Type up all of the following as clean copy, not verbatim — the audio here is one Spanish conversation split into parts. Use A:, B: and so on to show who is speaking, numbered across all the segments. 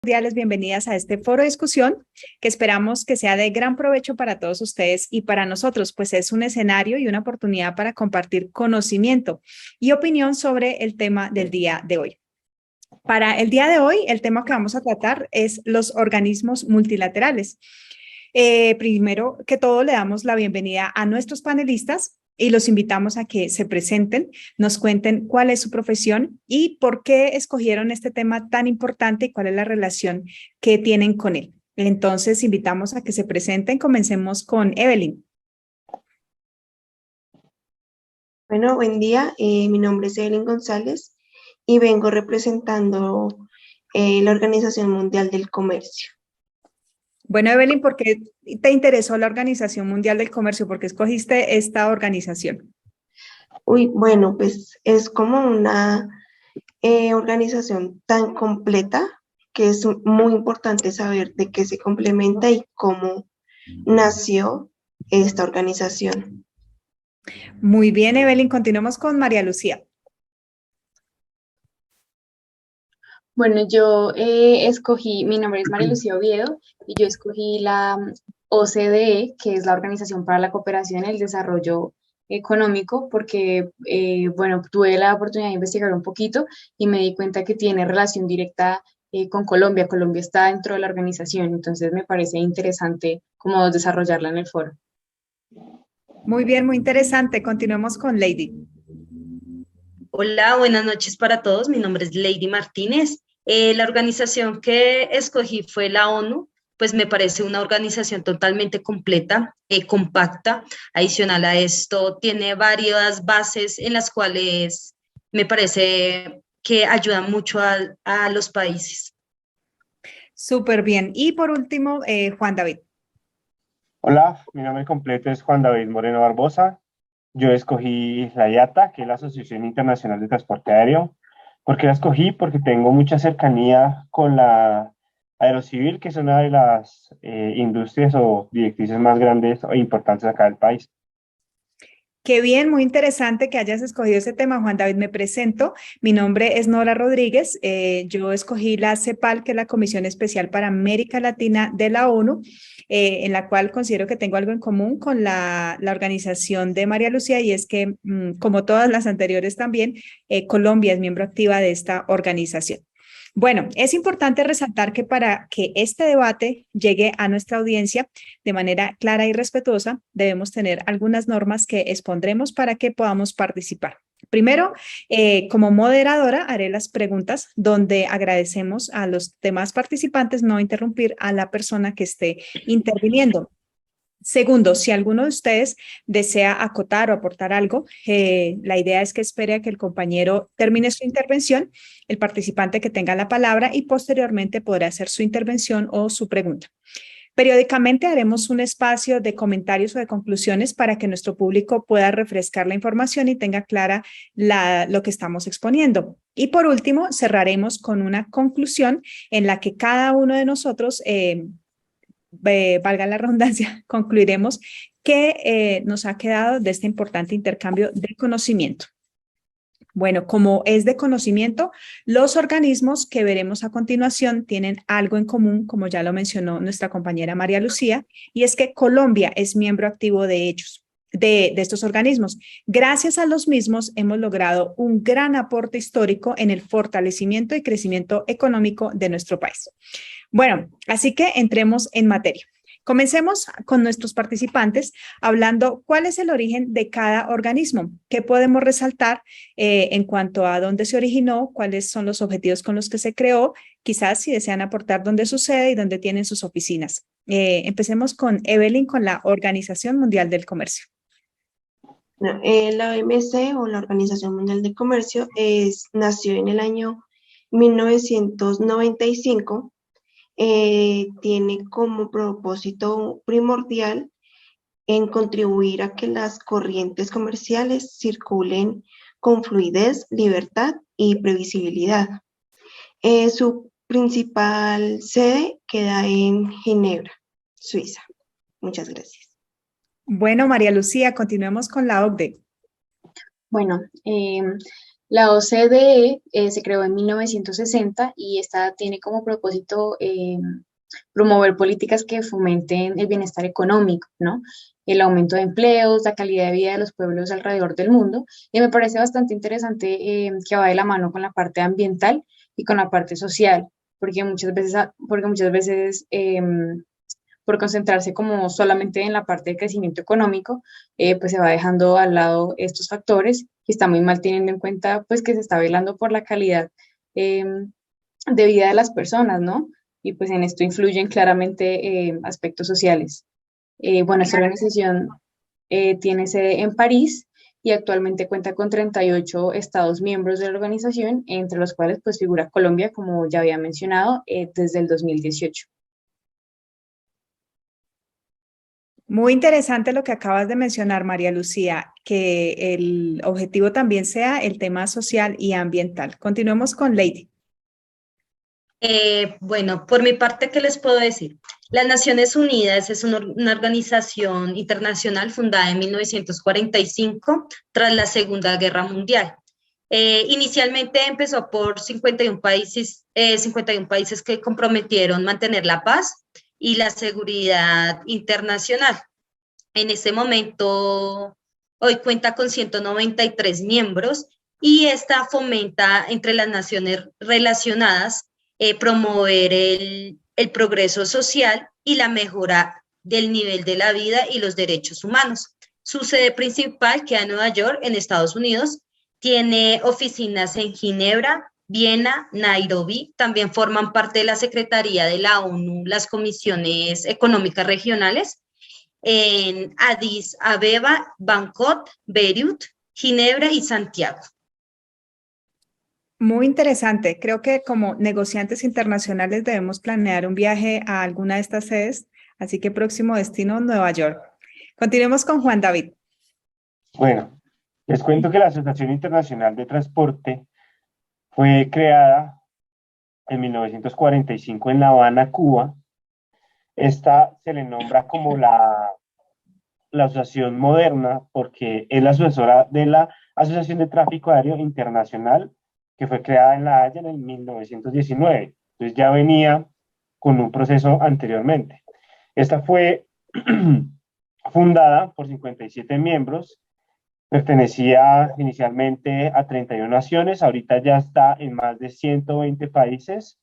A: Cordiales bienvenidas a este foro de discusión que esperamos que sea de gran provecho para todos ustedes y para nosotros, pues es un escenario y una oportunidad para compartir conocimiento y opinión sobre el tema del día de hoy. Para el día de hoy, el tema que vamos a tratar es los organismos multilaterales. Primero que todo, le damos la bienvenida a nuestros panelistas y los invitamos a que se presenten, nos cuenten cuál es su profesión y por qué escogieron este tema tan importante y cuál es la relación que tienen con él. Entonces, invitamos a que se presenten. Comencemos con Evelyn.
B: Bueno, buen día. Mi nombre es Evelyn González y vengo representando la Organización Mundial del Comercio.
A: Bueno, Evelyn, ¿por qué te interesó la Organización Mundial del Comercio? ¿Por qué escogiste esta organización?
B: Bueno, pues es como una organización tan completa que es muy importante saber de qué se complementa y cómo nació esta organización.
A: Muy bien, Evelyn, continuamos con María Lucía.
C: Bueno, yo escogí, mi nombre es María Lucía Oviedo y yo escogí la OCDE, que es la Organización para la Cooperación y el Desarrollo Económico, porque, bueno, tuve la oportunidad de investigar un poquito y me di cuenta que tiene relación directa con Colombia. Colombia está dentro de la organización, entonces me parece interesante cómo desarrollarla en el foro.
A: Muy bien, muy interesante. Continuemos con Lady.
D: Hola, buenas noches para todos. Mi nombre es Lady Martínez. La organización que escogí fue la ONU, pues me parece una organización totalmente completa, compacta. Adicional a esto, tiene varias bases en las cuales me parece que ayudan mucho a los países.
A: Súper bien. Y por último, Juan David.
E: Hola, mi nombre completo es Juan David Moreno Barbosa. Yo escogí la IATA, que es la Asociación Internacional de Transporte Aéreo. ¿Por qué la escogí? Porque tengo mucha cercanía con la aerocivil, que es una de las industrias o directrices más grandes o importantes acá del país.
A: Qué bien, muy interesante que hayas escogido ese tema, Juan David. Me presento. Mi nombre es Nora Rodríguez. Yo escogí la CEPAL, que es la Comisión Especial para América Latina de la ONU, en la cual considero que tengo algo en común con la organización de María Lucía, y es que, como todas las anteriores también, Colombia es miembro activa de esta organización. Bueno, es importante resaltar que para que este debate llegue a nuestra audiencia de manera clara y respetuosa, debemos tener algunas normas que expondremos para que podamos participar. Primero, como moderadora, haré las preguntas donde agradecemos a los demás participantes no interrumpir a la persona que esté interviniendo. Segundo, si alguno de ustedes desea acotar o aportar algo, la idea es que espere a que el compañero termine su intervención, el participante que tenga la palabra, y posteriormente podrá hacer su intervención o su pregunta. Periódicamente haremos un espacio de comentarios o de conclusiones para que nuestro público pueda refrescar la información y tenga clara lo que estamos exponiendo. Y por último, cerraremos con una conclusión en la que cada uno de nosotros valga la redundancia, concluiremos qué nos ha quedado de este importante intercambio de conocimiento. Bueno, como es de conocimiento, los organismos que veremos a continuación tienen algo en común, como ya lo mencionó nuestra compañera María Lucía, y es que Colombia es miembro activo de ellos. De estos organismos. Gracias a los mismos hemos logrado un gran aporte histórico en el fortalecimiento y crecimiento económico de nuestro país. Bueno, así que entremos en materia. Comencemos con nuestros participantes hablando cuál es el origen de cada organismo, qué podemos resaltar en cuanto a dónde se originó, cuáles son los objetivos con los que se creó, quizás si desean aportar dónde sucede y dónde tienen sus oficinas. Empecemos con Evelyn, con la Organización Mundial del Comercio.
B: No, la OMC o la Organización Mundial del Comercio nació en el año 1995. Tiene como propósito primordial en contribuir a que las corrientes comerciales circulen con fluidez, libertad y previsibilidad. Su principal sede queda en Ginebra, Suiza. Muchas gracias.
A: Bueno, María Lucía, continuemos con la OCDE.
C: Bueno, La OCDE se creó en 1960 y esta tiene como propósito promover políticas que fomenten el bienestar económico, ¿no? El aumento de empleos, la calidad de vida de los pueblos alrededor del mundo. Y me parece bastante interesante que va de la mano con la parte ambiental y con la parte social, porque muchas veces por concentrarse como solamente en la parte de crecimiento económico, pues se va dejando al lado estos factores y está muy mal teniendo en cuenta pues que se está velando por la calidad eh, de vida de las personas, ¿no? Y pues en esto influyen claramente aspectos sociales. Bueno, esta organización tiene sede en París y actualmente cuenta con 38 estados miembros de la organización, entre los cuales pues figura Colombia, como ya había mencionado, desde el 2018.
A: Muy interesante lo que acabas de mencionar, María Lucía, que el objetivo también sea el tema social y ambiental. Continuemos con Lady.
D: Bueno, por mi parte, ¿qué les puedo decir? Las Naciones Unidas es una organización internacional fundada en 1945 tras la Segunda Guerra Mundial. Inicialmente empezó por 51 países que comprometieron mantener la paz y la seguridad internacional. En este momento, hoy cuenta con 193 miembros y esta fomenta entre las naciones relacionadas promover el progreso social y la mejora del nivel de la vida y los derechos humanos. Su sede principal queda en Nueva York, en Estados Unidos. Tiene oficinas en Ginebra, Viena, Nairobi. También forman parte de la Secretaría de la ONU, las comisiones económicas regionales en Addis Abeba, Bangkok, Beirut, Ginebra y Santiago.
A: Muy interesante. Creo que como negociantes internacionales debemos planear un viaje a alguna de estas sedes, así que próximo destino, Nueva York. Continuemos con Juan David.
E: Bueno, les cuento que la Asociación Internacional de Transporte fue creada en 1945 en La Habana, Cuba. Esta se le nombra como la asociación moderna porque es la sucesora de la Asociación de Tráfico Aéreo Internacional, que fue creada en La Haya en el 1919. Entonces ya venía con un proceso anteriormente. Esta fue fundada por 57 miembros, pertenecía inicialmente a 31 naciones, ahorita ya está en más de 120 países.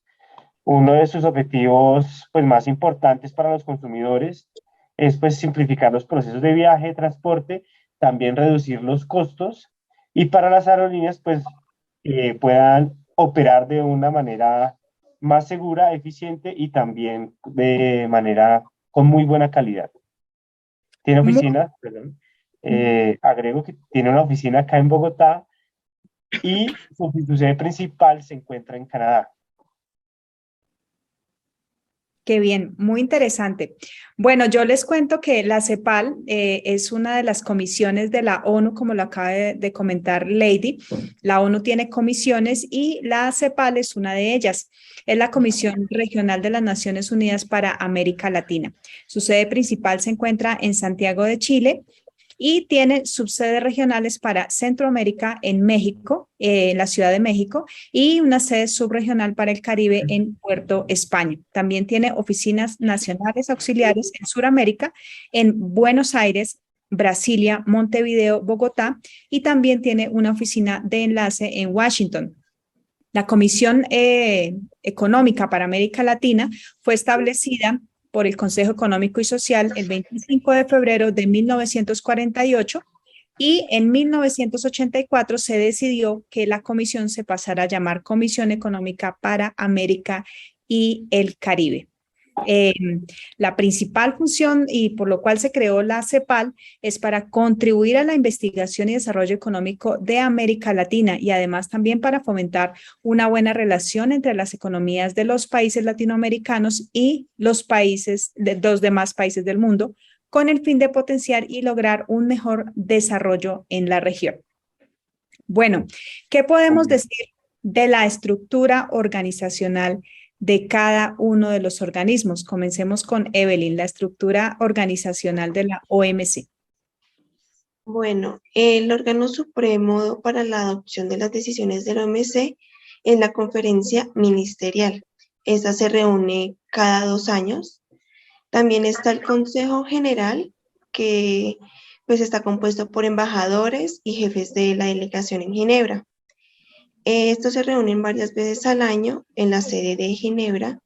E: Uno de sus objetivos pues, más importantes para los consumidores es pues, simplificar los procesos de viaje, transporte, también reducir los costos y para las aerolíneas pues, puedan operar de una manera más segura, eficiente y también de manera con muy buena calidad. Tiene oficinas, perdón, agrego que tiene una oficina acá en Bogotá y su sede principal se encuentra en Canadá.
A: Qué bien, muy interesante. Bueno, yo les cuento que la CEPAL es una de las comisiones de la ONU, como lo acaba de comentar Lady. La ONU tiene comisiones y la CEPAL es una de ellas. Es la Comisión Regional de las Naciones Unidas para América Latina. Su sede principal se encuentra en Santiago de Chile y tiene subsedes regionales para Centroamérica en México, en la Ciudad de México, y una sede subregional para el Caribe en Puerto España. También tiene oficinas nacionales auxiliares en Sudamérica, en Buenos Aires, Brasilia, Montevideo, Bogotá, y también tiene una oficina de enlace en Washington. La Comisión Económica para América Latina fue establecida por el Consejo Económico y Social el 25 de febrero de 1948 y en 1984 se decidió que la comisión se pasara a llamar Comisión Económica para América y el Caribe. La principal función y por lo cual se creó la CEPAL es para contribuir a la investigación y desarrollo económico de América Latina y además también para fomentar una buena relación entre las economías de los países latinoamericanos y los países de los demás países del mundo con el fin de potenciar y lograr un mejor desarrollo en la región. Bueno, ¿qué podemos decir de la estructura organizacional de cada uno de los organismos? Comencemos con Evelyn, la estructura organizacional de la OMC.
B: Bueno, el órgano supremo para la adopción de las decisiones del OMC es la conferencia ministerial. Esta se reúne cada 2 años. También está el Consejo General, que pues está compuesto por embajadores y jefes de la delegación en Ginebra. Estos se reúnen varias veces al año en la sede de Ginebra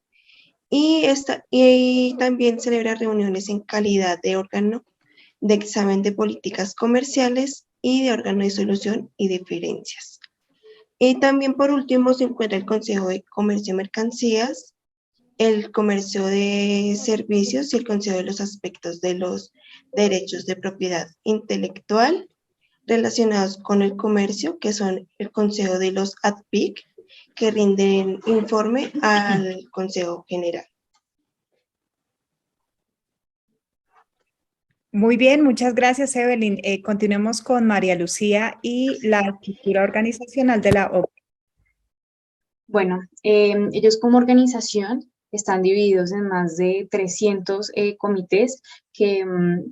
B: y también celebra reuniones en calidad de órgano de examen de políticas comerciales y de órgano de solución y diferencias. Y también por último se encuentra el Consejo de Comercio de Mercancías, el Comercio de Servicios y el Consejo de los Aspectos de los Derechos de Propiedad Intelectual relacionados con el comercio, que son el Consejo de los ADPIC, que rinden informe al Consejo General.
A: Muy bien, muchas gracias, Evelyn. Continuemos con María Lucía y la estructura organizacional de la OCDE.
C: Bueno, ellos como organización están divididos en más de 300 comités que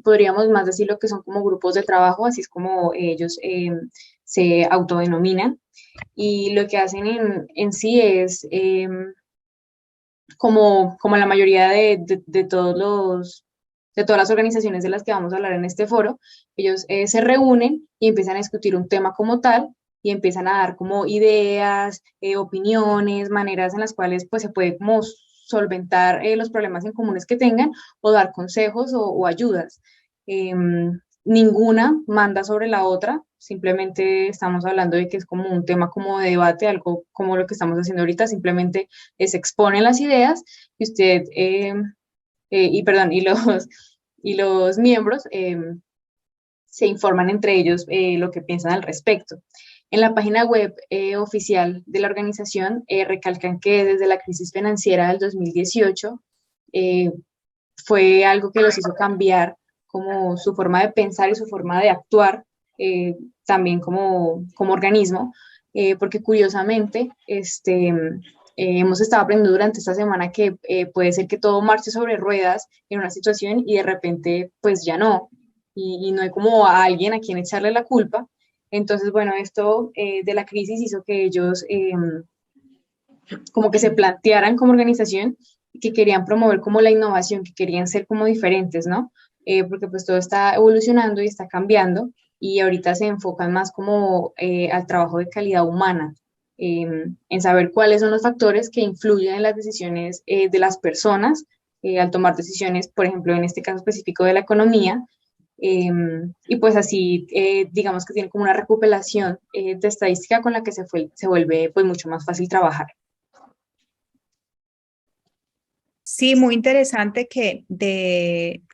C: podríamos más decirlo que son como grupos de trabajo, así es como ellos se autodenominan. Y lo que hacen en sí es, como la mayoría de de todas las organizaciones de las que vamos a hablar en este foro, ellos se reúnen y empiezan a discutir un tema como tal y empiezan a dar como ideas, opiniones, maneras en las cuales pues se puede como solventar los problemas en comunes que tengan o dar consejos o ayudas. Ninguna manda sobre la otra, simplemente estamos hablando de que es como un tema como de debate, algo como lo que estamos haciendo ahorita, simplemente se exponen las ideas y usted, perdón, y los miembros se informan entre ellos lo que piensan al respecto. En la página web oficial de la organización recalcan que desde la crisis financiera del 2018 fue algo que los hizo cambiar como su forma de pensar y su forma de actuar también como organismo, porque curiosamente hemos estado aprendiendo durante esta semana que puede ser que todo marche sobre ruedas en una situación y de repente pues ya no, y no hay como a alguien a quien echarle la culpa. Entonces, bueno, esto de la crisis hizo que ellos como que se plantearan como organización que querían promover como la innovación, que querían ser como diferentes, ¿no? Porque pues todo está evolucionando y está cambiando y ahorita se enfocan más como al trabajo de calidad humana, en saber cuáles son los factores que influyen en las decisiones de las personas al tomar decisiones, por ejemplo, en este caso específico de la economía, y pues así, digamos que tiene como una recopilación de estadística con la que se vuelve pues mucho más fácil trabajar.
A: Sí, muy interesante que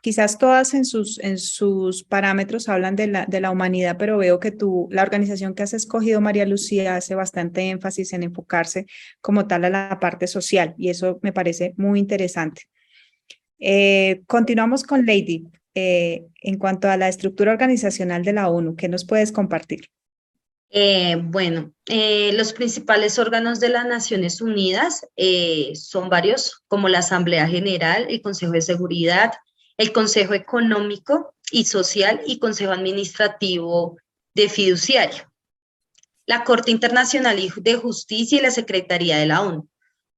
A: quizás todas en sus parámetros hablan de la humanidad, pero veo que la organización que has escogido, María Lucía, hace bastante énfasis en enfocarse como tal a la parte social y eso me parece muy interesante. Continuamos con Lady. En cuanto a la estructura organizacional de la ONU, ¿qué nos puedes compartir?
D: Los principales órganos de las Naciones Unidas son varios, como la Asamblea General, el Consejo de Seguridad, el Consejo Económico y Social y Consejo Administrativo de Fiduciario, la Corte Internacional de Justicia y la Secretaría de la ONU.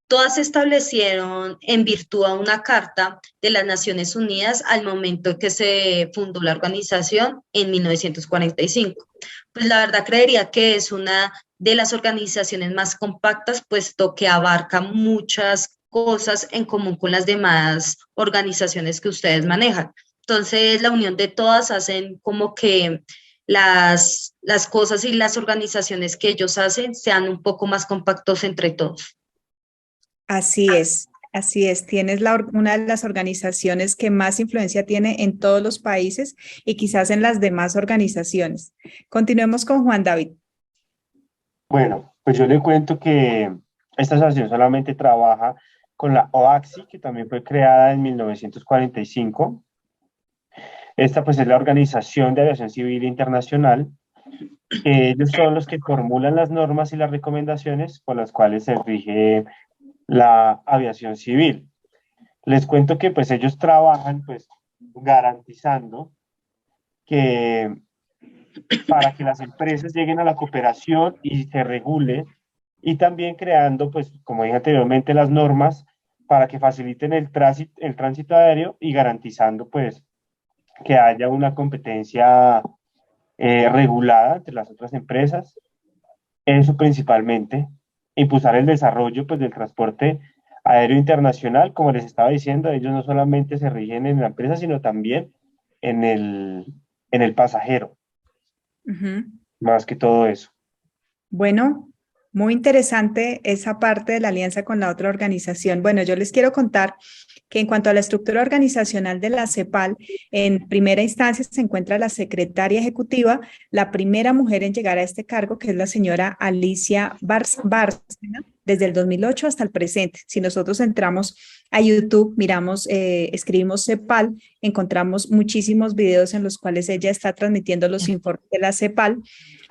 D: Todas se establecieron en virtud a una carta de las Naciones Unidas al momento en que se fundó la organización en 1945. Pues la verdad creería que es una de las organizaciones más compactas, puesto que abarca muchas cosas en común con las demás organizaciones que ustedes manejan. Entonces, la unión de todas hacen como que las cosas y las organizaciones que ellos hacen sean un poco más compactos entre todos.
A: Así es, así es. Tienes una de las organizaciones que más influencia tiene en todos los países y quizás en las demás organizaciones. Continuemos con Juan David.
E: Bueno, pues yo le cuento que esta asociación solamente trabaja con la OACI, que también fue creada en 1945. Esta pues es la Organización de Aviación Civil Internacional. Ellos son los que formulan las normas y las recomendaciones por las cuales se rige la aviación civil. Les cuento que pues ellos trabajan pues garantizando que para que las empresas lleguen a la cooperación y se regule, y también creando, pues, como dije anteriormente, las normas para que faciliten el tránsito aéreo y garantizando, pues, que haya una competencia regulada entre las otras empresas. Eso principalmente, impulsar el desarrollo, pues, del transporte aéreo internacional. Como les estaba diciendo, ellos no solamente se rigen en la empresa, sino también en en el pasajero,
A: Ujú.
E: más que todo eso.
A: Bueno, muy interesante esa parte de la alianza con la otra organización. Bueno, yo les quiero contar que en cuanto a la estructura organizacional de la CEPAL, en primera instancia se encuentra la secretaria ejecutiva, la primera mujer en llegar a este cargo, que es la señora Alicia Bárcena, desde el 2008 hasta el presente. Si nosotros entramos a YouTube, miramos, escribimos CEPAL, encontramos muchísimos videos en los cuales ella está transmitiendo los informes de la CEPAL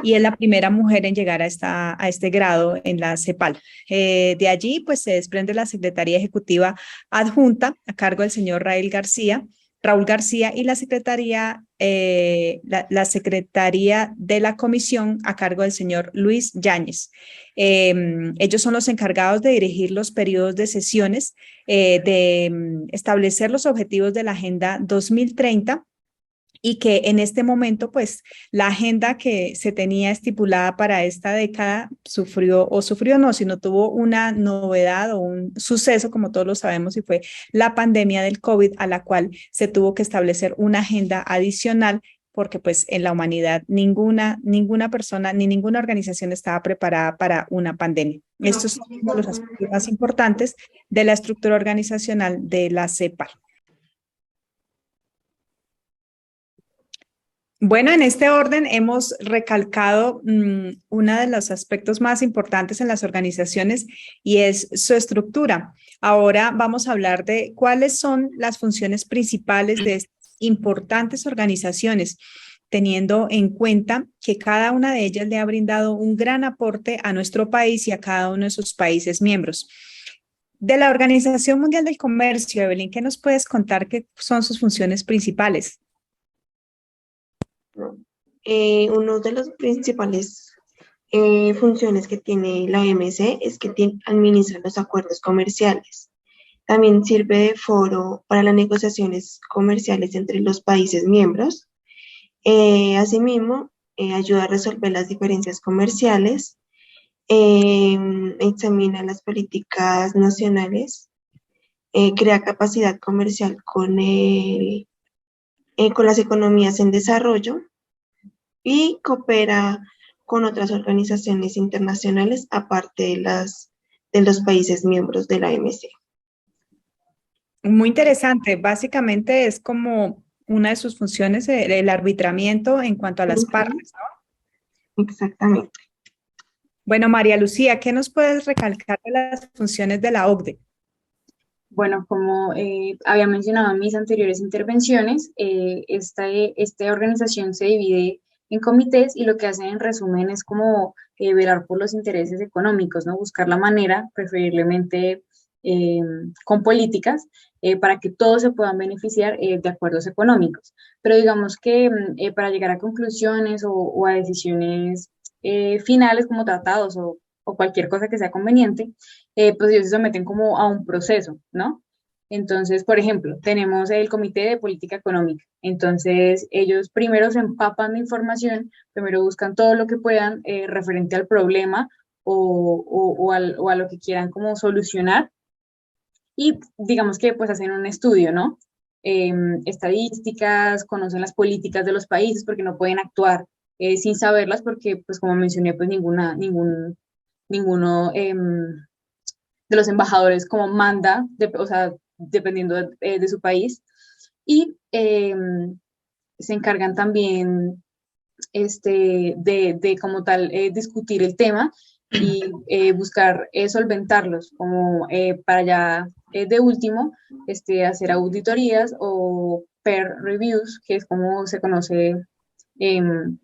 A: y es la primera mujer en llegar a este grado en la CEPAL. De allí, pues se desprende la Secretaría Ejecutiva Adjunta a cargo del señor Raúl García y la la Secretaría de la Comisión a cargo del señor Luis Yáñez. Ellos son los encargados de dirigir los periodos de sesiones, de establecer los objetivos de la Agenda 2030 y que en este momento, pues, la agenda que se tenía estipulada para esta década sufrió no, sino tuvo una novedad o un suceso, como todos lo sabemos, y fue la pandemia del COVID, a la cual se tuvo que establecer una agenda adicional porque pues en la humanidad ninguna persona ni ninguna organización estaba preparada para una pandemia. Estos son uno de los aspectos más importantes de la estructura organizacional de la CEPAL. Bueno, en este orden hemos recalcado uno de los aspectos más importantes en las organizaciones y es su estructura. Ahora vamos a hablar de cuáles son las funciones principales de estas importantes organizaciones, teniendo en cuenta que cada una de ellas le ha brindado un gran aporte a nuestro país y a cada uno de sus países miembros. De la Organización Mundial del Comercio, Evelyn, ¿qué nos puedes contar qué son sus funciones principales?
B: Uno de los principales funciones que tiene la OMC es que administra los acuerdos comerciales. También sirve de foro para las negociaciones comerciales entre los países miembros. Asimismo, ayuda a resolver las diferencias comerciales, examina las políticas nacionales, crea capacidad comercial con las economías en desarrollo y coopera con otras organizaciones internacionales aparte de los países miembros de la OMC.
A: Muy interesante. Básicamente es como una de sus funciones el arbitramiento en cuanto a las partes, ¿no?
B: Exactamente.
A: Bueno, María Lucía, ¿qué nos puedes recalcar de las funciones de la OCDE?
C: Bueno, como había mencionado en mis anteriores intervenciones, esta organización se divide en comités y lo que hacen en resumen es como velar por los intereses económicos, ¿no? Buscar la manera, preferiblemente con políticas, para que todos se puedan beneficiar de acuerdos económicos. Pero digamos que para llegar a conclusiones o a decisiones finales como tratados o cualquier cosa que sea conveniente, pues ellos se someten como a un proceso, ¿no? Entonces, por ejemplo, tenemos el Comité de Política Económica. Entonces, ellos primero se empapan de información, primero buscan todo lo que puedan referente al problema o a lo que quieran como solucionar y digamos que pues hacen un estudio, ¿no? Estadísticas, conocen las políticas de los países porque no pueden actuar sin saberlas porque, pues como mencioné, pues ninguno de los embajadores como manda, o sea, dependiendo de su país. Y se encargan también de como tal discutir el tema y buscar solventarlos, como para ya de último hacer auditorías o peer reviews, que es como se conoce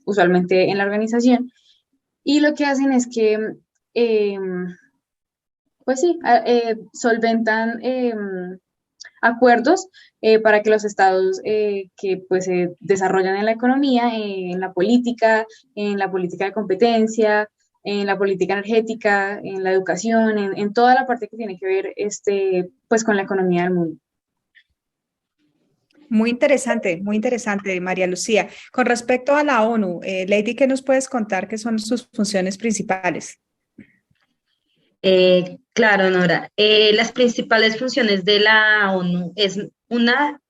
C: usualmente en la organización. Y lo que hacen es que pues sí, solventan acuerdos para que los estados que pues se desarrollan en la economía, en la política de competencia, en la política energética, en la educación, en toda la parte que tiene que ver pues con la economía del mundo.
A: Muy interesante, María Lucía. Con respecto a la ONU, Lady, ¿qué nos puedes contar que son sus funciones principales?
D: Claro, Nora. Las principales funciones de la ONU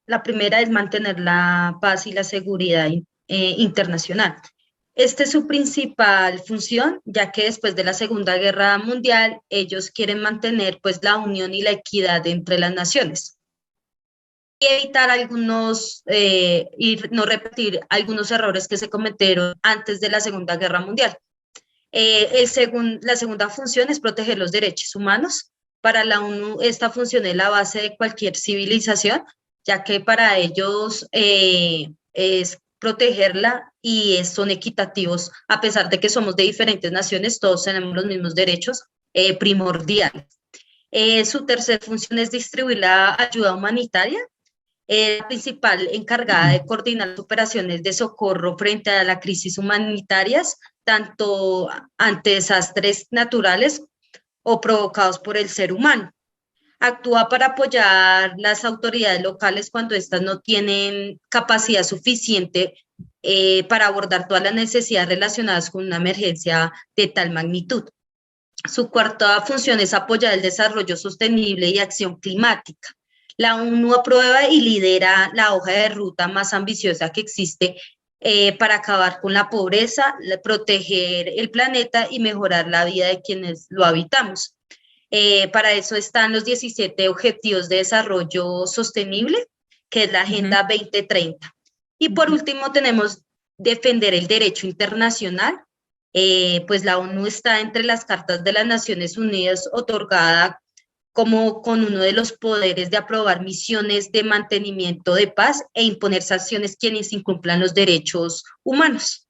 D: la primera es mantener la paz y la seguridad internacional. Esta es su principal función, ya que después de la Segunda Guerra Mundial, ellos quieren mantener pues la unión y la equidad entre las naciones y evitar y no repetir algunos errores que se cometieron antes de la Segunda Guerra Mundial. La segunda función es proteger los derechos humanos. Para la ONU, esta función es la base de cualquier civilización, ya que para ellos es protegerla y son equitativos, a pesar de que somos de diferentes naciones, todos tenemos los mismos derechos primordiales. Su tercera función es distribuir la ayuda humanitaria. La principal encargada de coordinar las operaciones de socorro frente a las crisis humanitarias, tanto ante desastres naturales o provocados por el ser humano. Actúa para apoyar las autoridades locales cuando éstas no tienen capacidad suficiente para abordar todas las necesidades relacionadas con una emergencia de tal magnitud. Su cuarta función es apoyar el desarrollo sostenible y acción climática. La ONU aprueba y lidera la hoja de ruta más ambiciosa que existe para acabar con la pobreza, proteger el planeta y mejorar la vida de quienes lo habitamos. Para eso están los 17 Objetivos de Desarrollo Sostenible, que es la Agenda 2030. Y por último tenemos defender el derecho internacional. Pues la ONU está entre las cartas de las Naciones Unidas otorgada como con uno de los poderes de aprobar misiones de mantenimiento de paz e imponer sanciones quienes incumplan los derechos humanos.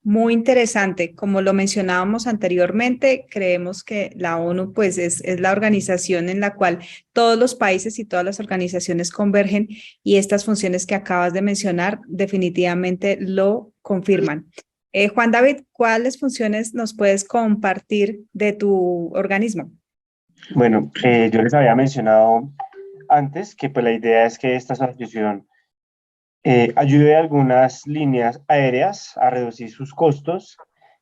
A: Muy interesante. Como lo mencionábamos anteriormente, creemos que la ONU pues es la organización en la cual todos los países y todas las organizaciones convergen y estas funciones que acabas de mencionar definitivamente lo confirman. Juan David, ¿cuáles funciones nos puedes compartir de tu organismo?
E: Bueno, yo les había mencionado antes que pues la idea es que esta asociación ayude a algunas líneas aéreas a reducir sus costos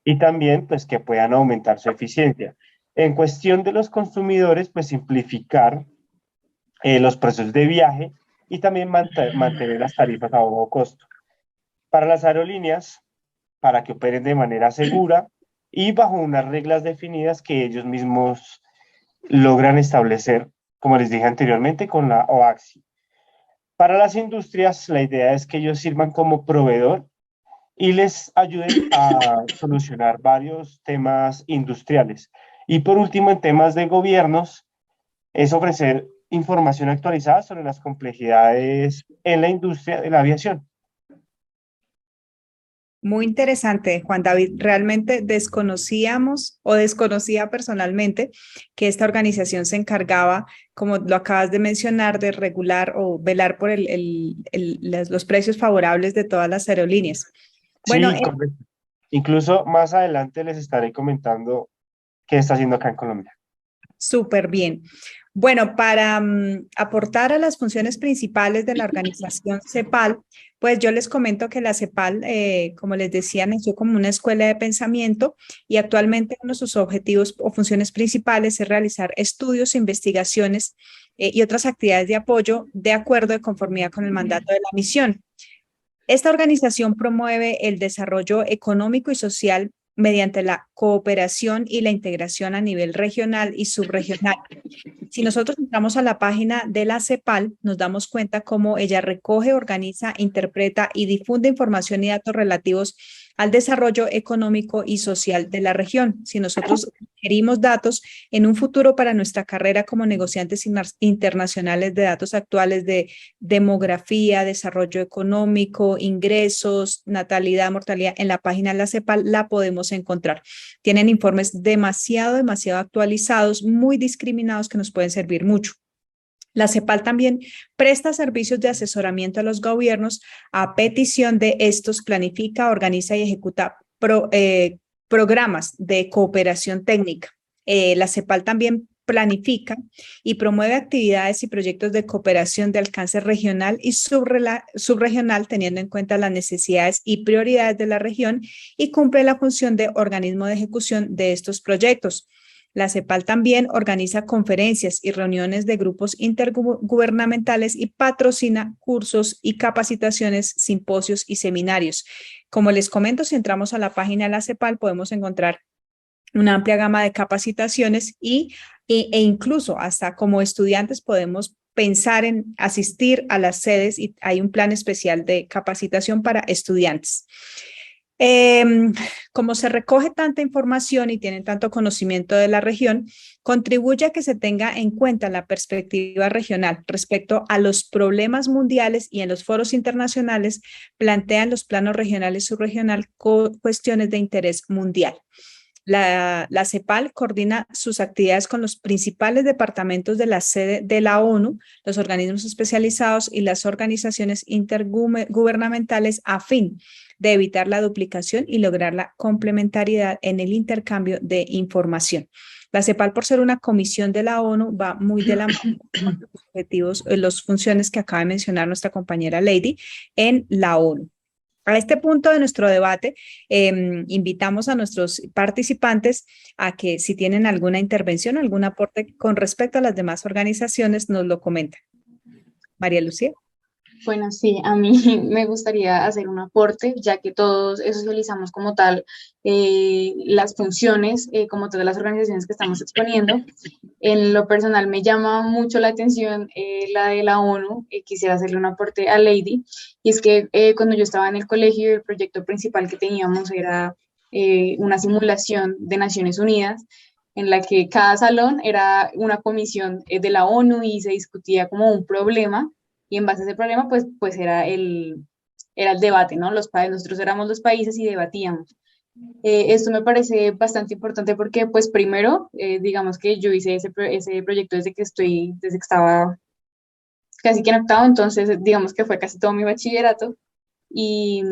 E: y también pues que puedan aumentar su eficiencia. En cuestión de los consumidores, pues simplificar los precios de viaje y también mantener las tarifas a bajo costo. Para las aerolíneas, para que operen de manera segura y bajo unas reglas definidas que ellos mismos logran establecer, como les dije anteriormente, con la OACI. Para las industrias, la idea es que ellos sirvan como proveedor y les ayuden a solucionar varios temas industriales. Y por último, en temas de gobiernos, es ofrecer información actualizada sobre las complejidades en la industria de la aviación.
A: Muy interesante, Juan David. Realmente desconocía personalmente que esta organización se encargaba, como lo acabas de mencionar, de regular o velar por los precios favorables de todas las aerolíneas. Bueno,
E: Sí, correcto. Incluso más adelante les estaré comentando qué está haciendo acá en Colombia.
A: súper bien. Bueno, para aportar a las funciones principales de la organización CEPAL, pues yo les comento que la CEPAL, como les decía, nació como una escuela de pensamiento y actualmente uno de sus objetivos o funciones principales es realizar estudios, investigaciones y otras actividades de apoyo de acuerdo de conformidad con el mandato de la misión. Esta organización promueve el desarrollo económico y social mediante la cooperación y la integración a nivel regional y subregional. Si nosotros entramos a la página de la CEPAL, nos damos cuenta cómo ella recoge, organiza, interpreta y difunde información y datos relativos al desarrollo económico y social de la región. Si nosotros requerimos datos en un futuro para nuestra carrera como negociantes internacionales de datos actuales de demografía, desarrollo económico, ingresos, natalidad, mortalidad, en la página de la CEPAL la podemos encontrar. Tienen informes demasiado actualizados, muy discriminados que nos pueden servir mucho. La CEPAL también presta servicios de asesoramiento a los gobiernos a petición de estos, planifica, organiza y ejecuta programas de cooperación técnica. La CEPAL también planifica y promueve actividades y proyectos de cooperación de alcance regional y subregional, teniendo en cuenta las necesidades y prioridades de la región, y cumple la función de organismo de ejecución de estos proyectos. La CEPAL también organiza conferencias y reuniones de grupos intergubernamentales y patrocina cursos y capacitaciones, simposios y seminarios. Como les comento, si entramos a la página de la CEPAL podemos encontrar una amplia gama de capacitaciones e incluso hasta como estudiantes podemos pensar en asistir a las sedes, y hay un plan especial de capacitación para estudiantes. Como se recoge tanta información y tienen tanto conocimiento de la región, contribuye a que se tenga en cuenta la perspectiva regional respecto a los problemas mundiales, y en los foros internacionales plantean los planos regional y subregional cuestiones de interés mundial. La CEPAL coordina sus actividades con los principales departamentos de la sede de la ONU, los organismos especializados y las organizaciones intergubernamentales a fin de evitar la duplicación y lograr la complementariedad en el intercambio de información. La CEPAL, por ser una comisión de la ONU, va muy de la mano con los objetivos, las funciones que acaba de mencionar nuestra compañera Lady en la ONU. A este punto de nuestro debate, invitamos a nuestros participantes a que, si tienen alguna intervención, algún aporte con respecto a las demás organizaciones, nos lo comenten. María Lucía.
C: Bueno, sí, a mí me gustaría hacer un aporte, ya que todos socializamos como tal las funciones, como todas las organizaciones que estamos exponiendo. En lo personal me llama mucho la atención la de la ONU. Quisiera hacerle un aporte a Lady, y es que cuando yo estaba en el colegio, el proyecto principal que teníamos era una simulación de Naciones Unidas, en la que cada salón era una comisión de la ONU y se discutía como un problema, y en base a ese problema pues era el debate, ¿no? Nosotros éramos los países y debatíamos. Esto me parece bastante importante porque, pues, primero, digamos que yo hice ese proyecto desde que estaba casi que en octavo, entonces, digamos que fue casi todo mi bachillerato. Y,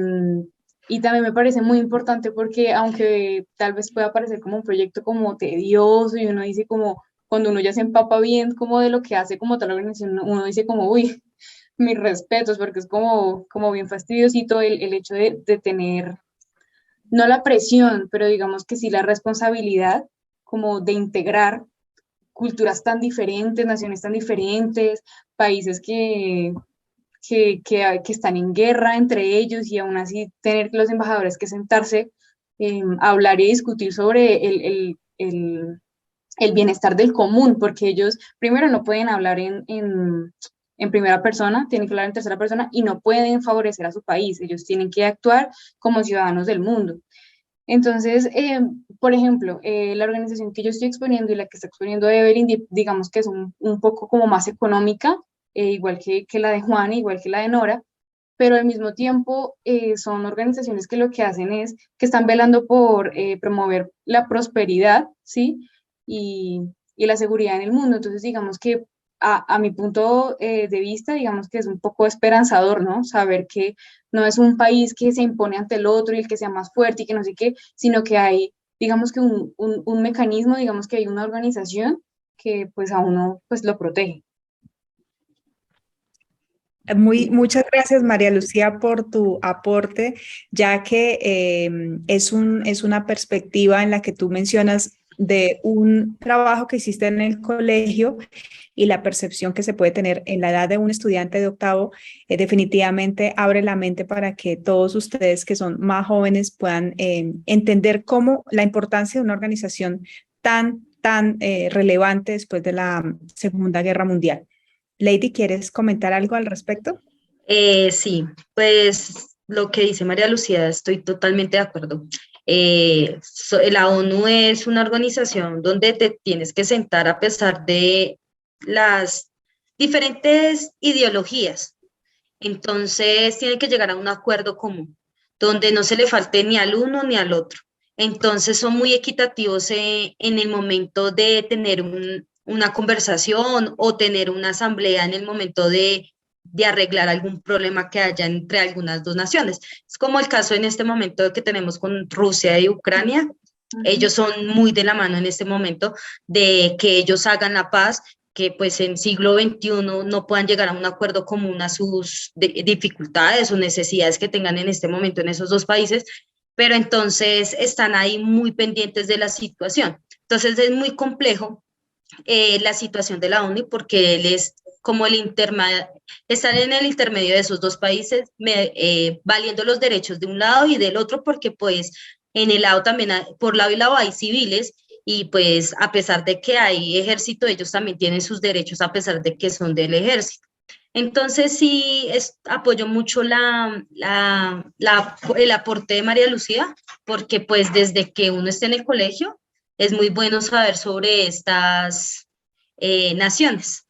C: y también me parece muy importante porque, aunque tal vez pueda parecer como un proyecto como tedioso, y uno dice como, cuando uno ya se empapa bien como de lo que hace como tal organización, uno dice como, uy, mis respetos, porque es como bien fastidiosito el hecho de tener, no la presión, pero digamos que sí la responsabilidad como de integrar culturas tan diferentes, naciones tan diferentes, países que están en guerra entre ellos, y aún así tener los embajadores que sentarse a hablar y discutir sobre el bienestar del común, porque ellos primero no pueden hablar en primera persona, tienen que hablar en tercera persona y no pueden favorecer a su país, ellos tienen que actuar como ciudadanos del mundo. Entonces, por ejemplo, la organización que yo estoy exponiendo y la que está exponiendo Evelyn, digamos que es un poco como más económica, igual que la de Juan, igual que la de Nora, pero al mismo tiempo son organizaciones que lo que hacen es que están velando por promover la prosperidad, ¿sí? Y la seguridad en el mundo. Entonces, digamos que a mi punto de vista, digamos que es un poco esperanzador, ¿no? Saber que no es un país que se impone ante el otro y el que sea más fuerte y que no sé qué, sino que hay, digamos que un mecanismo, digamos que hay una organización que pues a uno pues lo protege.
A: Muchas gracias, María Lucía, por tu aporte, ya que es una perspectiva en la que tú mencionas de un trabajo que hiciste en el colegio y la percepción que se puede tener en la edad de un estudiante de octavo. Definitivamente abre la mente para que todos ustedes que son más jóvenes puedan entender cómo la importancia de una organización tan relevante después de la Segunda Guerra Mundial. Lady, ¿quieres comentar algo al respecto?
D: Sí, pues lo que dice María Lucía, estoy totalmente de acuerdo. La ONU es una organización donde te tienes que sentar a pesar de las diferentes ideologías. Entonces, tiene que llegar a un acuerdo común, donde no se le falte ni al uno ni al otro. Entonces, son muy equitativos en el momento de tener una conversación o tener una asamblea en el momento de arreglar algún problema que haya entre algunas dos naciones. Es como el caso en este momento que tenemos con Rusia y Ucrania. Ellos son muy de la mano en este momento de que ellos hagan la paz, que pues en siglo XXI no puedan llegar a un acuerdo común a sus dificultades o necesidades que tengan en este momento en esos dos países, pero entonces están ahí muy pendientes de la situación. Entonces es muy complejo la situación de la ONU porque él es como estar en el intermedio de esos dos países, valiendo los derechos de un lado y del otro, porque pues en el lado también, por lado y lado hay civiles, y pues a pesar de que hay ejército, ellos también tienen sus derechos a pesar de que son del ejército. Entonces sí, apoyo mucho el aporte de María Lucía, porque pues desde que uno esté en el colegio, es muy bueno saber sobre estas naciones.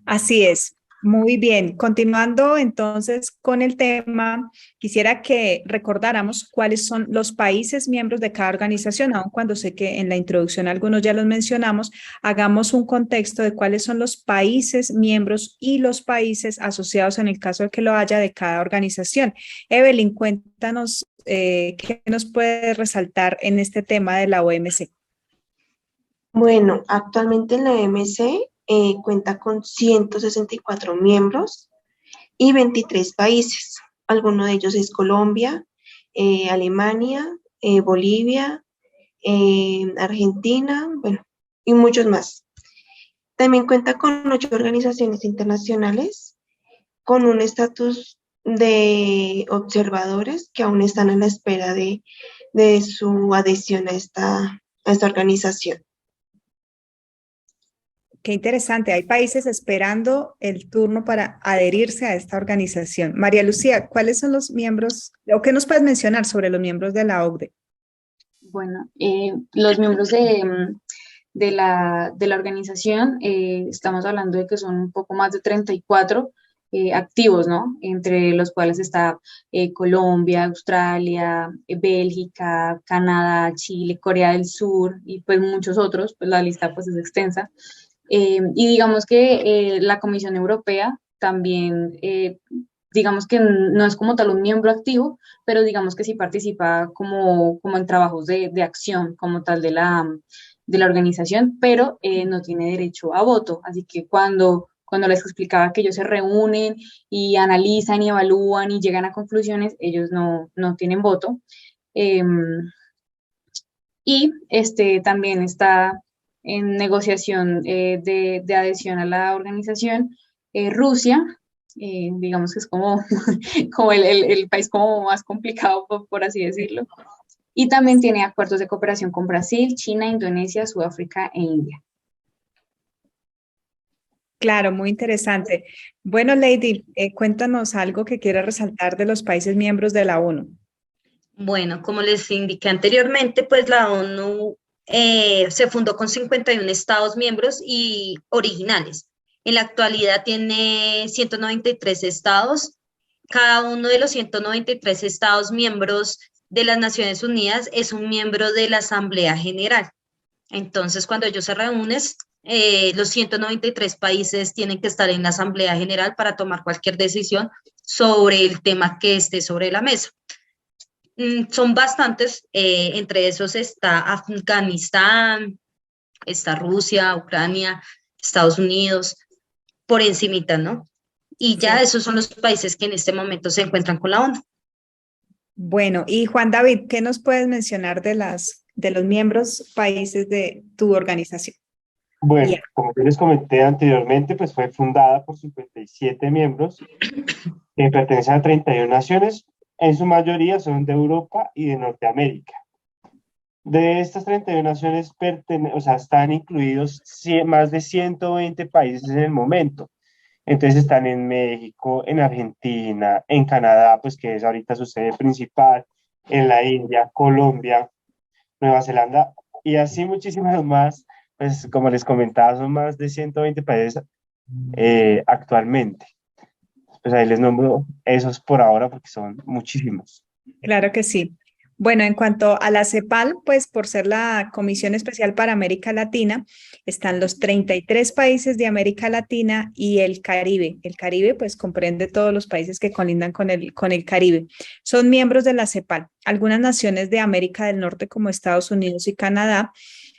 A: Así es. Muy bien. Continuando entonces con el tema, quisiera que recordáramos cuáles son los países miembros de cada organización, aun cuando sé que en la introducción algunos ya los mencionamos, hagamos un contexto de cuáles son los países miembros y los países asociados en el caso de que lo haya de cada organización. Evelyn, cuéntanos qué nos puede resaltar en este tema de la OMC.
B: Bueno, actualmente la OMC cuenta con 164 miembros y 23 países. Algunos de ellos es Colombia, Alemania, Bolivia, Argentina, bueno, y muchos más. También cuenta con 8 organizaciones internacionales con un estatus de observadores que aún están a la espera de su adhesión a esta organización.
A: Qué interesante. Hay países esperando el turno para adherirse a esta organización. María Lucía, ¿cuáles son los miembros o qué nos puedes mencionar sobre los miembros de la OCDE?
C: Bueno, los miembros de la organización, estamos hablando de que son un poco más de 34 activos, ¿no? Entre los cuales está Colombia, Australia, Bélgica, Canadá, Chile, Corea del Sur y pues muchos otros, pues la lista pues es extensa. Y digamos que la Comisión Europea también, digamos que no es como tal un miembro activo, pero digamos que sí participa como en trabajos de acción como tal de la organización, pero no tiene derecho a voto. Así que cuando les explicaba que ellos se reúnen y analizan y evalúan y llegan a conclusiones, ellos no tienen voto. Y también está en negociación de adhesión a la organización Rusia, digamos que es como, como el país como más complicado, por así decirlo. Y también tiene acuerdos de cooperación con Brasil, China, Indonesia, Sudáfrica e India.
A: Claro, muy interesante. Bueno, Lady, cuéntanos algo que quieras resaltar de los países miembros de la ONU.
D: Bueno, como les indiqué anteriormente, pues la ONU se fundó con 51 estados miembros y originales. En la actualidad tiene 193 estados. Cada uno de los 193 estados miembros de las Naciones Unidas es un miembro de la Asamblea General. Entonces, cuando ellos se reúnen, los 193 países tienen que estar en la Asamblea General para tomar cualquier decisión sobre el tema que esté sobre la mesa. Son bastantes, entre esos está Afganistán, está Rusia, Ucrania, Estados Unidos, por encimita, ¿no? Y ya
A: Sí.
D: esos son los países que en este momento se encuentran con la ONU.
A: Bueno, y Juan David, ¿qué nos puedes mencionar de los miembros países de tu organización?
E: Bueno,
A: Ya.
E: como yo les comenté anteriormente, pues fue fundada por 57 miembros que pertenecen a 31 naciones, en su mayoría son de Europa y de Norteamérica. De estas 31 naciones, o sea, están incluidos más de 120 países en el momento. Entonces están en México, en Argentina, en Canadá, pues que es ahorita su sede principal, en la India, Colombia, Nueva Zelanda y así muchísimas más. Pues como les comentaba, son más de 120 países actualmente. Pues ahí les nombro esos por ahora porque son muchísimos.
A: Claro que sí. Bueno, en cuanto a la CEPAL, pues por ser la Comisión Especial para América Latina, están los 33 países de América Latina y el Caribe. El Caribe, pues comprende todos los países que colindan con el Caribe. Son miembros de la CEPAL. Algunas naciones de América del Norte, como Estados Unidos y Canadá,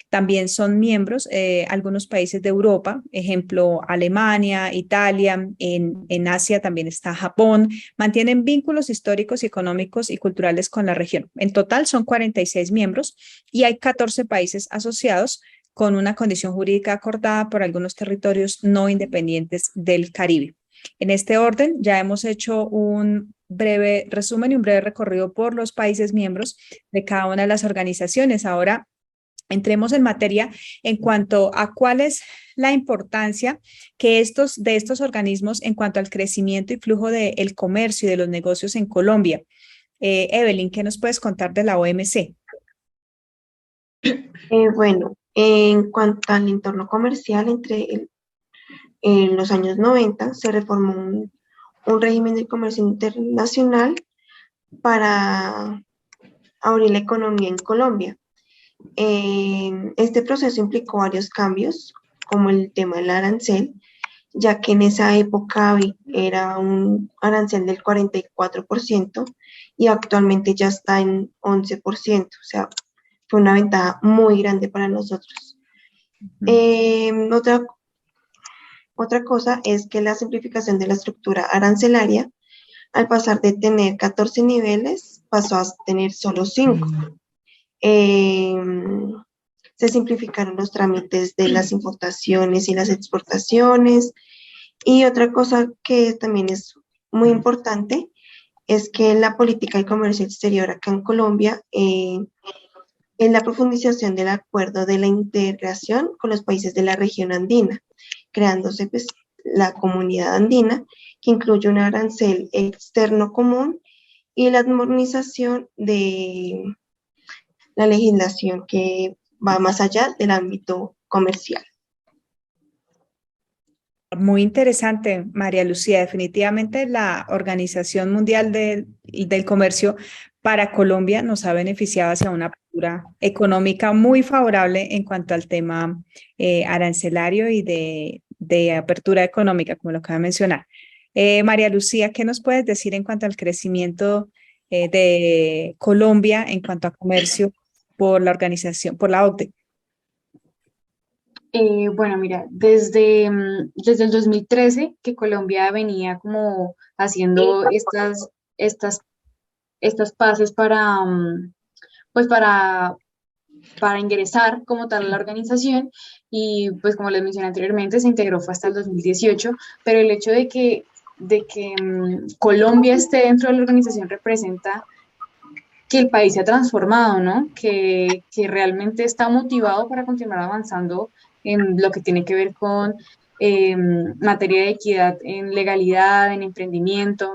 A: también son miembros algunos países de Europa, ejemplo Alemania, Italia, en Asia también está Japón, mantienen vínculos históricos, económicos y culturales con la región. En total son 46 miembros y hay 14 países asociados con una condición jurídica acordada por algunos territorios no independientes del Caribe. En este orden, ya hemos hecho un breve resumen y un breve recorrido por los países miembros de cada una de las organizaciones. Ahora entremos en materia en cuanto a cuál es la importancia que de estos organismos en cuanto al crecimiento y flujo del comercio y de los negocios en Colombia. Evelyn, ¿qué nos puedes contar de la OMC?
B: Bueno, en cuanto al entorno comercial, en los años 90 se reformó un régimen de comercio internacional para abrir la economía en Colombia. Este proceso implicó varios cambios, como el tema del arancel, ya que en esa época era un arancel del 44% y actualmente ya está en 11%, o sea, fue una ventaja muy grande para nosotros. Otra cosa es que la simplificación de la estructura arancelaria, al pasar de tener 14 niveles, pasó a tener solo 5. Se simplificaron los trámites de las importaciones y las exportaciones. Y otra cosa que también es muy importante es que la política de comercio exterior acá en Colombia, en la profundización del acuerdo de la integración con los países de la región andina, creándose pues, la comunidad andina, que incluye un arancel externo común y la armonización de la legislación que va más allá del ámbito comercial.
A: Muy interesante, María Lucía. Definitivamente la Organización Mundial del Comercio para Colombia nos ha beneficiado hacia una apertura económica muy favorable en cuanto al tema arancelario y de apertura económica, como lo acaba de mencionar. María Lucía, ¿qué nos puedes decir en cuanto al crecimiento de Colombia en cuanto a comercio por la organización, por la OCDE?
C: Bueno, mira, desde el 2013 que Colombia venía como haciendo estas paces para, pues para ingresar como tal a la organización y pues como les mencioné anteriormente se integró fue hasta el 2018, pero el hecho de que Colombia esté dentro de la organización representa que el país se ha transformado, ¿no? Que realmente está motivado para continuar avanzando en lo que tiene que ver con materia de equidad en legalidad, en emprendimiento.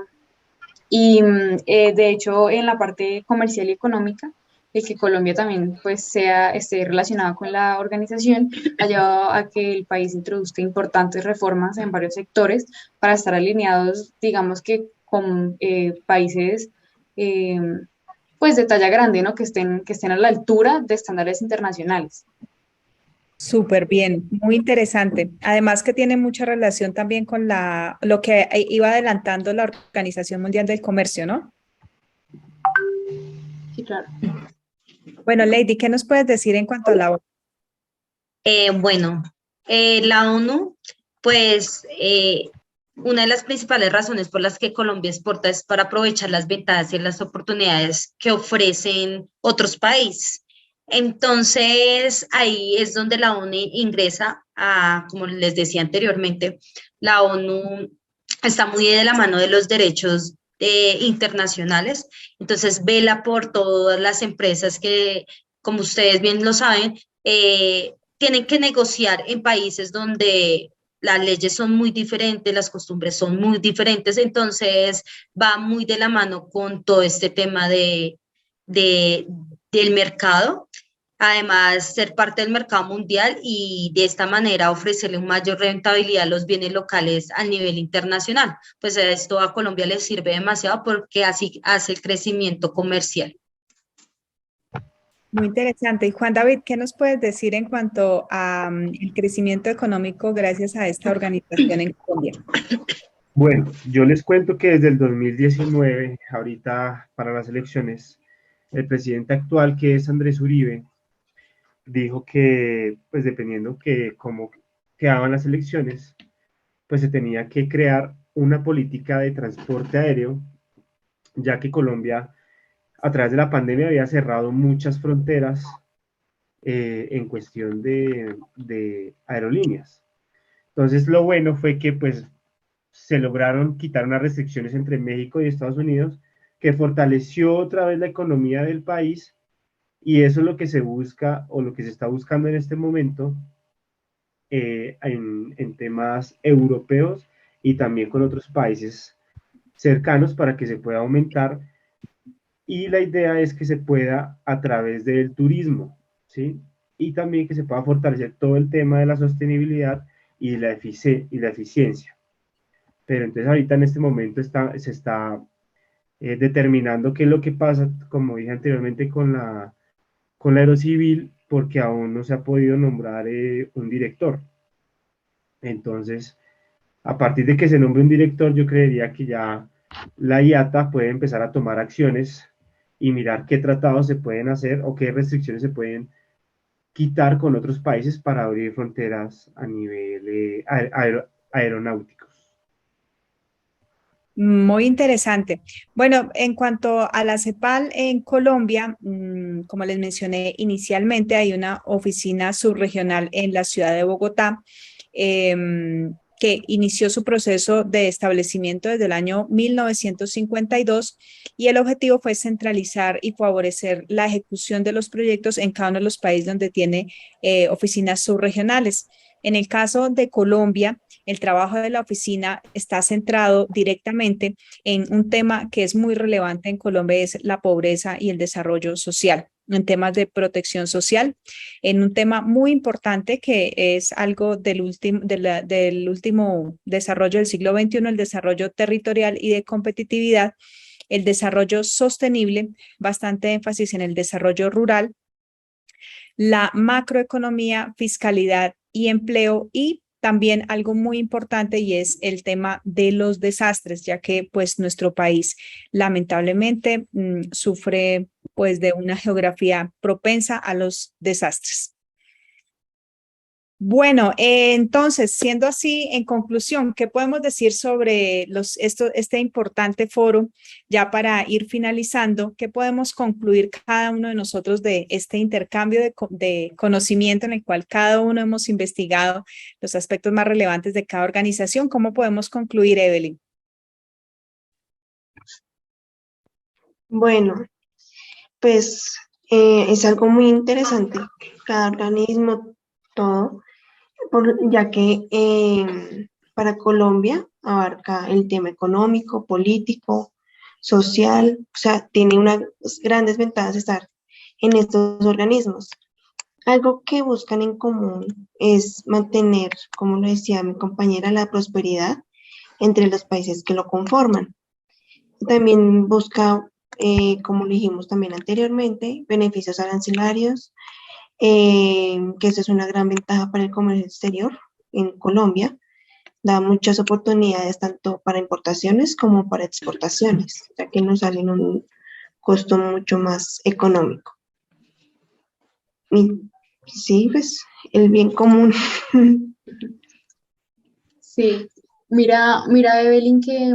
C: Y de hecho, en la parte comercial y económica, el que Colombia también pues esté relacionado con la organización ha llevado a que el país introduzca importantes reformas en varios sectores para estar alineados, digamos que con países pues de talla grande, ¿no? Que estén a la altura de estándares internacionales.
A: Súper bien, muy interesante. Además que tiene mucha relación también con lo que iba adelantando la Organización Mundial del Comercio, ¿no?
C: Sí, claro.
A: Bueno, Lady, ¿qué nos puedes decir en cuanto a la ONU?
D: Bueno, la ONU, pues una de las principales razones por las que Colombia exporta es para aprovechar las ventajas y las oportunidades que ofrecen otros países. Entonces, ahí es donde la ONU ingresa como les decía anteriormente, la ONU está muy de la mano de los derechos internacionales, entonces vela por todas las empresas que, como ustedes bien lo saben, tienen que negociar en países donde las leyes son muy diferentes, las costumbres son muy diferentes, entonces va muy de la mano con todo este tema del mercado. Además, ser parte del mercado mundial y de esta manera ofrecerle una mayor rentabilidad a los bienes locales a nivel internacional. Pues esto a Colombia le sirve demasiado porque así hace el crecimiento comercial.
A: Muy interesante. Y Juan David, ¿qué nos puedes decir en cuanto a el crecimiento económico gracias a esta organización en Colombia?
E: Bueno, yo les cuento que desde el 2019, ahorita para las elecciones, el presidente actual, que es Andrés Uribe, dijo que, pues dependiendo que cómo quedaban las elecciones, pues se tenía que crear una política de transporte aéreo, ya que Colombia, a través de la pandemia, había cerrado muchas fronteras en cuestión de aerolíneas. Entonces, lo bueno fue que pues se lograron quitar unas restricciones entre México y Estados Unidos, que fortaleció otra vez la economía del país, y eso es lo que se busca o lo que se está buscando en este momento en temas europeos y también con otros países cercanos para que se pueda aumentar. Y la idea es que se pueda a través del turismo, ¿sí? Y también que se pueda fortalecer todo el tema de la sostenibilidad y y la eficiencia. Pero entonces ahorita en este momento se está determinando qué es lo que pasa, como dije anteriormente, con la Aerocivil, porque aún no se ha podido nombrar un director. Entonces, a partir de que se nombre un director, yo creería que ya la IATA puede empezar a tomar acciones y mirar qué tratados se pueden hacer o qué restricciones se pueden quitar con otros países para abrir fronteras a nivel aeronáuticos.
A: Muy interesante. Bueno, en cuanto a la CEPAL en Colombia, como les mencioné inicialmente, hay una oficina subregional en la ciudad de Bogotá que inició su proceso de establecimiento desde el año 1952 y el objetivo fue centralizar y favorecer la ejecución de los proyectos en cada uno de los países donde tiene oficinas subregionales. En el caso de Colombia, el trabajo de la oficina está centrado directamente en un tema que es muy relevante en Colombia, es la pobreza y el desarrollo social, en temas de protección social, en un tema muy importante que es algo del último desarrollo del siglo XXI, el desarrollo territorial y de competitividad, el desarrollo sostenible, bastante énfasis en el desarrollo rural, la macroeconomía, fiscalidad y empleo y también algo muy importante y es el tema de los desastres, ya que pues nuestro país lamentablemente sufre pues de una geografía propensa a los desastres. Bueno, entonces, siendo así, en conclusión, ¿qué podemos decir sobre este importante foro? Ya para ir finalizando, ¿qué podemos concluir cada uno de nosotros de este intercambio de conocimiento en el cual cada uno hemos investigado los aspectos más relevantes de cada organización? ¿Cómo podemos concluir, Evelyn?
B: Bueno, pues es algo muy interesante. Cada organismo, todo, ya que para Colombia abarca el tema económico, político, social, o sea, tiene unas grandes ventajas estar en estos organismos. Algo que buscan en común es mantener, como lo decía mi compañera, la prosperidad entre los países que lo conforman. También busca, como lo dijimos también anteriormente, beneficios arancelarios, que eso es una gran ventaja para el comercio exterior en Colombia. Da muchas oportunidades tanto para importaciones como para exportaciones, ya que nos salen un costo mucho más económico. Y sí, pues el bien común.
C: Sí, mira, Evelyn, que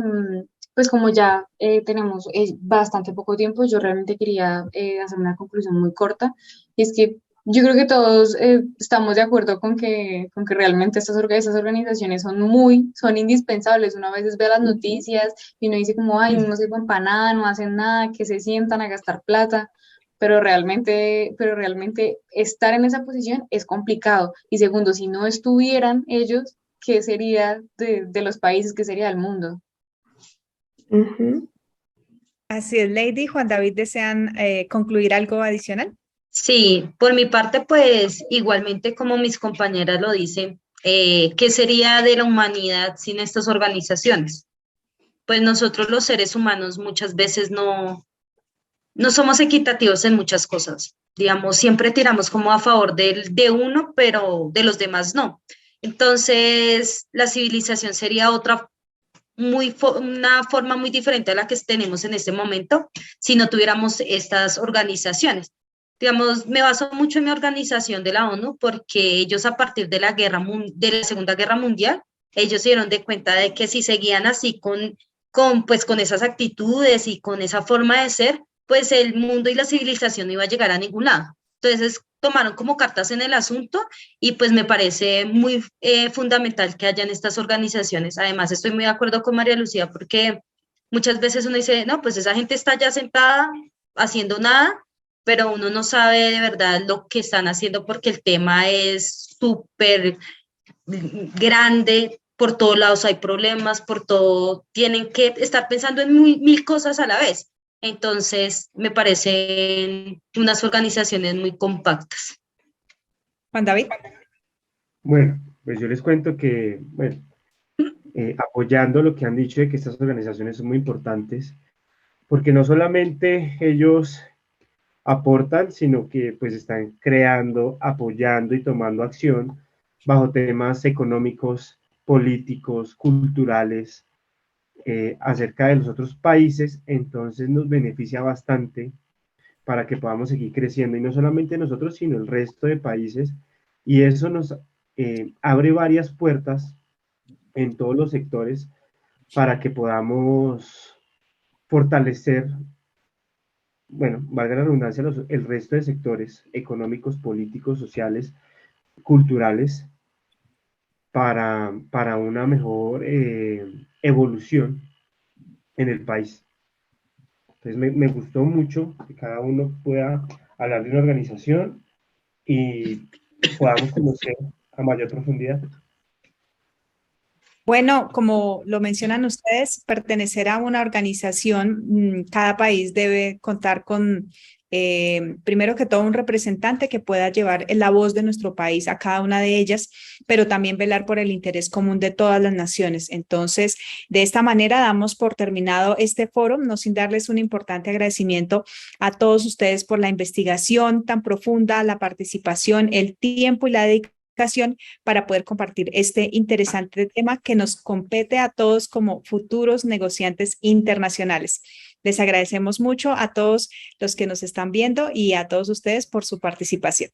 C: pues como ya tenemos bastante poco tiempo, yo realmente quería hacer una conclusión muy corta. Y es que yo creo que todos estamos de acuerdo con que realmente estas organizaciones son indispensables. Uno a veces ve las noticias y uno dice como, ay, no sirven para nada, no hacen nada, que se sientan a gastar plata. Pero realmente estar en esa posición es complicado. Y segundo, si no estuvieran ellos, ¿qué sería de los países? ¿Qué sería del mundo?
B: Ujú.
A: Así es, Lady. Juan David, ¿desean concluir algo adicional?
D: Sí, por mi parte, pues igualmente como mis compañeras lo dicen, ¿qué sería de la humanidad sin estas organizaciones? Pues nosotros los seres humanos muchas veces no somos equitativos en muchas cosas. Digamos, siempre tiramos como a favor de uno, pero de los demás no. Entonces, la civilización sería una forma muy diferente a la que tenemos en este momento si no tuviéramos estas organizaciones. Digamos, me baso mucho en mi organización de la ONU porque ellos a partir de de la Segunda Guerra Mundial, ellos se dieron de cuenta de que si seguían así pues, con esas actitudes y con esa forma de ser, pues el mundo y la civilización no iba a llegar a ningún lado. Entonces tomaron como cartas en el asunto y pues me parece muy fundamental que hayan estas organizaciones. Además, estoy muy de acuerdo con María Lucía porque muchas veces uno dice, no, pues esa gente está ya sentada haciendo nada, pero uno no sabe de verdad lo que están haciendo porque el tema es súper grande, por todos lados hay problemas, por todo tienen que estar pensando en mil cosas a la vez. Entonces, me parecen unas organizaciones muy compactas.
A: Juan David.
E: Bueno, pues yo les cuento que, bueno, apoyando lo que han dicho de que estas organizaciones son muy importantes, porque no solamente ellos aportan, sino que pues están creando, apoyando y tomando acción bajo temas económicos, políticos, culturales, acerca de los otros países, entonces nos beneficia bastante para que podamos seguir creciendo, y no solamente nosotros, sino el resto de países, y eso nos abre varias puertas en todos los sectores para que podamos fortalecer, bueno, valga la redundancia, el resto de sectores económicos, políticos, sociales, culturales, para una mejor evolución en el país. Entonces me gustó mucho que cada uno pueda hablar de una organización y podamos conocer a mayor profundidad.
A: Bueno, como lo mencionan ustedes, pertenecer a una organización, cada país debe contar con, primero que todo, un representante que pueda llevar la voz de nuestro país a cada una de ellas, pero también velar por el interés común de todas las naciones. Entonces, de esta manera damos por terminado este foro, no sin darles un importante agradecimiento a todos ustedes por la investigación tan profunda, la participación, el tiempo y la dedicación para poder compartir este interesante tema que nos compete a todos como futuros negociantes internacionales. Les agradecemos mucho a todos los que nos están viendo y a todos ustedes por su participación.